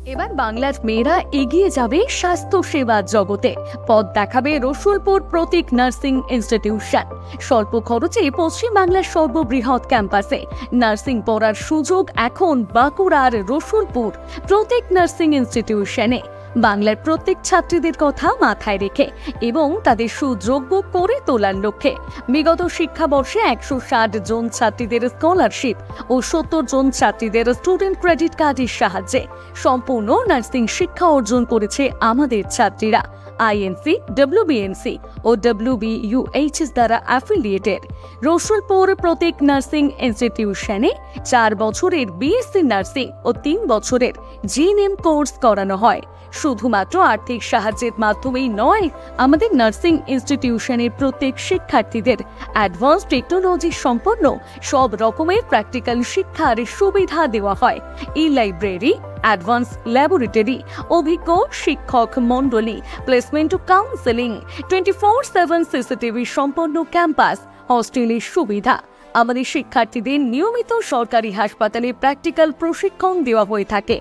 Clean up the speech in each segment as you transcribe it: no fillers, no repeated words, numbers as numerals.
এবার বাংলার মেয়েরা এগিয়ে যাবে স্বাস্থ্য সেবার জগতে। পথ দেখাবে রসুলপুর প্রতীক নার্সিং ইনস্টিটিউশন। স্বল্প খরচে পশ্চিম বাংলার সর্ববৃহৎ ক্যাম্পাসে নার্সিং পড়ার সুযোগ এখন বাঁকুড়ার রসুলপুর প্রতীক নার্সিং ইনস্টিটিউশনে। বাংলার প্রত্যেক ছাত্রীদের কথা মাথায় রেখে এবং তাদের সুযোগ্য করে তোলার লক্ষ্যে বিগত শিক্ষাবর্ষে 160 জন ছাত্রীদের স্কলারশিপ ও 70 জন ছাত্রীদের স্টুডেন্ট ক্রেডিট কার্ডের সাহায্যে সম্পূর্ণ নার্সিং শিক্ষা অর্জন করেছে আমাদের ছাত্রীরা। আইএনসি, ডব্লিউবিএনসি ও ডব্লিউবিইউএইচএস দ্বারা অ্যাফিলিয়েটেড রসুলপুর প্রতীক নার্সিং ইনস্টিটিউশনে 4 বছরের বিএসসি নার্সিং ও 3 বছরের জিএনএম কোর্স করানো হয়। শুধুমাত্র আর্থিক সাহায্যের মাধ্যমেই নয়, আমাদের নার্সিং ইনস্টিটিউশনের প্রত্যেক শিক্ষার্থীদের অ্যাডভান্স টেকনোলজি সম্পন্ন সব রকমের প্র্যাকটিক্যাল শিক্ষার সুবিধা দেওয়া হয়। ই লাইব্রেরি, অ্যাডভান্স ল্যাবরেটরি, অভিজ্ঞ শিক্ষক মণ্ডলী, প্লেসমেন্ট ও কাউন্সেলিং, 24/7 সিসিটিভি সম্পন্ন ক্যাম্পাস, হস্টেলের সুবিধা। আমাদের শিক্ষার্থীদের নিয়মিত সরকারি হাসপাতালে প্র্যাকটিক্যাল প্রশিক্ষণ দেওয়া হয়ে থাকে।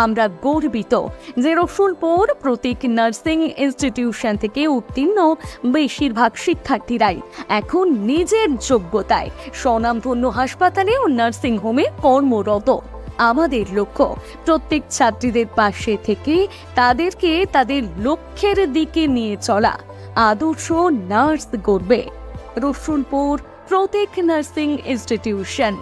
আমরা গর্বিত যে রসুলপুর প্রতীক নার্সিং ইনস্টিটিউশন থেকে উত্তীর্ণ বেশিরভাগ শিক্ষার্থীরাই এখন নিজের যোগ্যতায় স্বনামধন্য হাসপাতালে ও নার্সিং হোমে কর্মরত। আমাদের লক্ষ্য প্রত্যেক ছাত্রীদের পাশে থেকে তাদেরকে তাদের লক্ষ্যের দিকে নিয়ে চলা। আদর্শ নার্স গড়বে রসুলপুর প্রতীক নার্সিং ইনস্টিটিউশন।